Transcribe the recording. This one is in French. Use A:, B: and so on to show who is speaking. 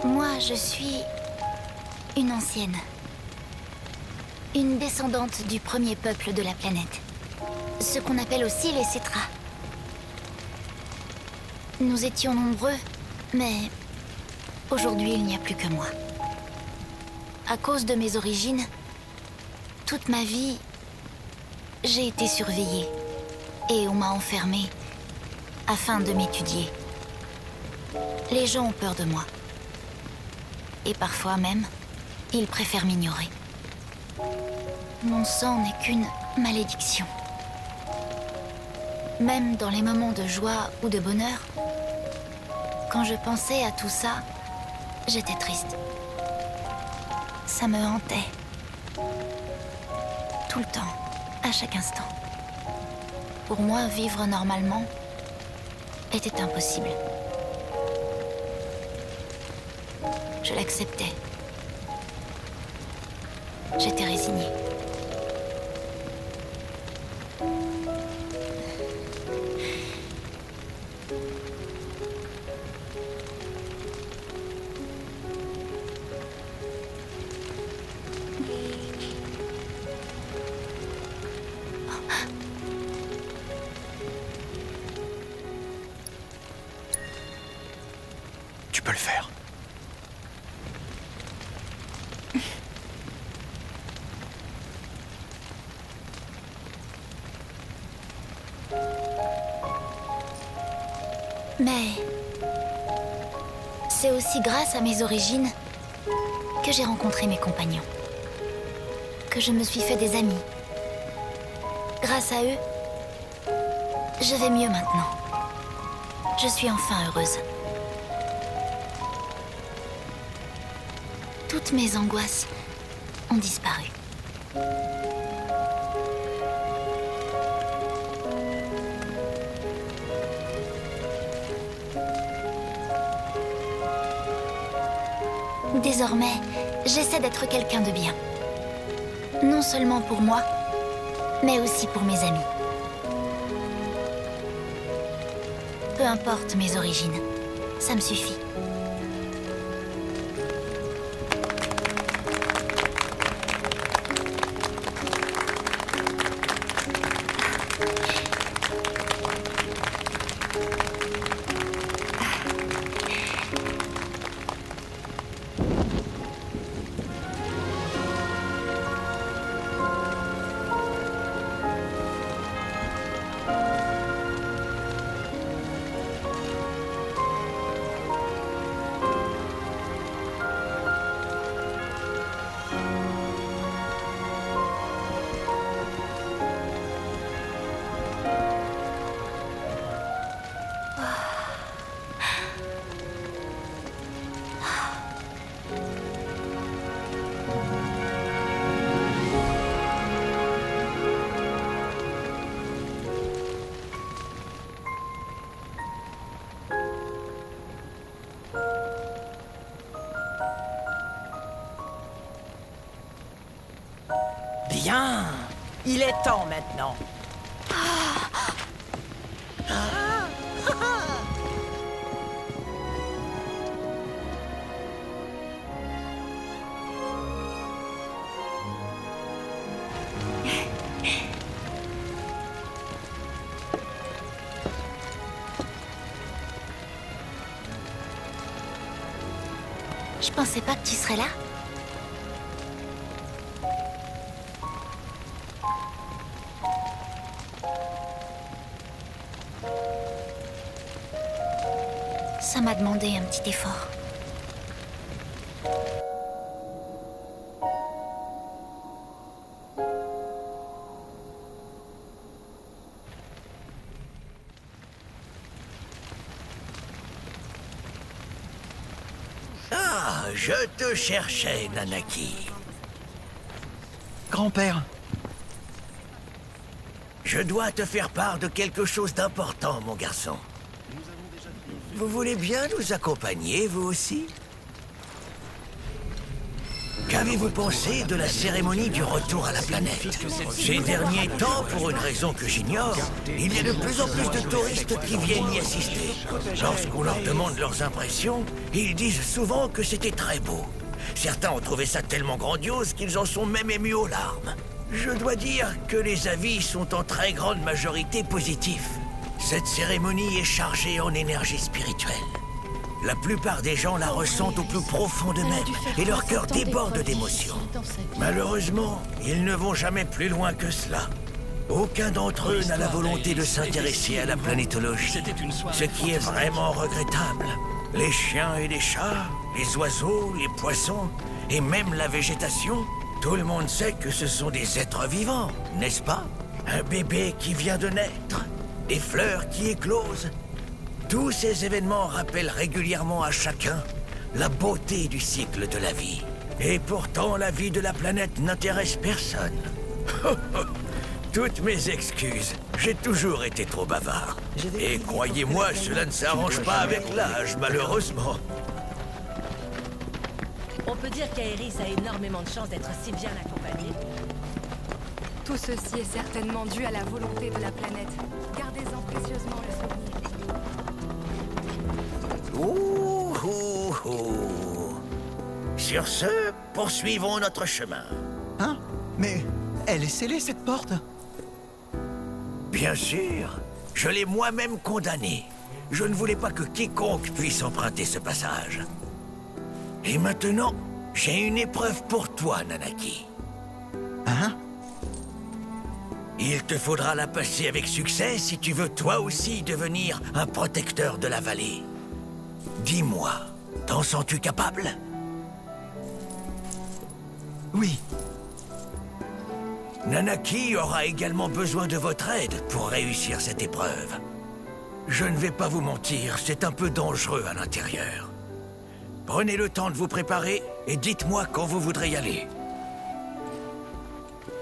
A: Moi, je suis une ancienne. Une descendante du premier peuple de la planète. Ce qu'on appelle aussi les Cétras. Nous étions nombreux, mais aujourd'hui, il n'y a plus que moi. À cause de mes origines, toute ma vie, j'ai été surveillée et on m'a enfermée afin de m'étudier. Les gens ont peur de moi. Et parfois même, ils préfèrent m'ignorer. Mon sang n'est qu'une malédiction. Même dans les moments de joie ou de bonheur, quand je pensais à tout ça, j'étais triste. Ça me hantait. Tout le temps, à chaque instant. Pour moi, vivre normalement était impossible. Je l'acceptais. J'étais résignée.
B: Tu peux le faire.
A: Mais c'est aussi grâce à mes origines que j'ai rencontré mes compagnons. Que je me suis fait des amis. Grâce à eux, je vais mieux maintenant. Je suis enfin heureuse. Toutes mes angoisses ont disparu. Désormais, j'essaie d'être quelqu'un de bien. Non seulement pour moi, mais aussi pour mes amis. Peu importe mes origines, ça me suffit.
C: Bien. Il est temps maintenant.
A: Je pensais pas que tu serais là. Ça m'a demandé un petit effort.
D: Ah, je te cherchais, Nanaki.
B: Grand-père,
D: Je dois te faire part de quelque chose d'important, mon garçon. Vous voulez bien nous accompagner, vous aussi? Qu'avez-vous pensé de la cérémonie du retour à la planète? Ces derniers temps, pour une raison que j'ignore, il y a de plus en plus de touristes qui viennent y assister. Lorsqu'on leur demande leurs impressions, ils disent souvent que c'était très beau. Certains ont trouvé ça tellement grandiose qu'ils en sont même émus aux larmes. Je dois dire que les avis sont en très grande majorité positifs. Cette cérémonie est chargée en énergie spirituelle. La plupart des gens la ressentent au plus profond d'eux-mêmes et leur cœur déborde d'émotions. Malheureusement, ils ne vont jamais plus loin que cela. Aucun d'entre eux n'a la volonté de s'intéresser à la planétologie, ce qui est vraiment regrettable. Les chiens et les chats, les oiseaux, les poissons et même la végétation, tout le monde sait que ce sont des êtres vivants, n'est-ce pas? Un bébé qui vient de naître, des fleurs qui éclosent. Tous ces événements rappellent régulièrement à chacun la beauté du cycle de la vie. Et pourtant, la vie de la planète n'intéresse personne. Toutes mes excuses, j'ai toujours été trop bavard. Et croyez-moi, cela ne s'arrange pas avec l'âge, malheureusement.
B: On peut dire qu'Aéris a énormément de chance d'être si bien accompagné.
E: Tout ceci est certainement dû à la volonté de la planète. Gardez-en précieusement le souvenir.
D: Ouh, ouh, ouh. Sur ce, poursuivons notre chemin.
F: Hein? Mais elle est scellée, cette porte?
D: Bien sûr, je l'ai moi-même condamné. Je ne voulais pas que quiconque puisse emprunter ce passage. Et maintenant, j'ai une épreuve pour toi, Nanaki.
F: Hein?
D: Il te faudra la passer avec succès si tu veux toi aussi devenir un protecteur de la vallée. Dis-moi, t'en sens-tu capable?
F: Oui.
D: Nanaki aura également besoin de votre aide pour réussir cette épreuve. Je ne vais pas vous mentir, c'est un peu dangereux à l'intérieur. Prenez le temps de vous préparer et dites-moi quand vous voudrez y aller.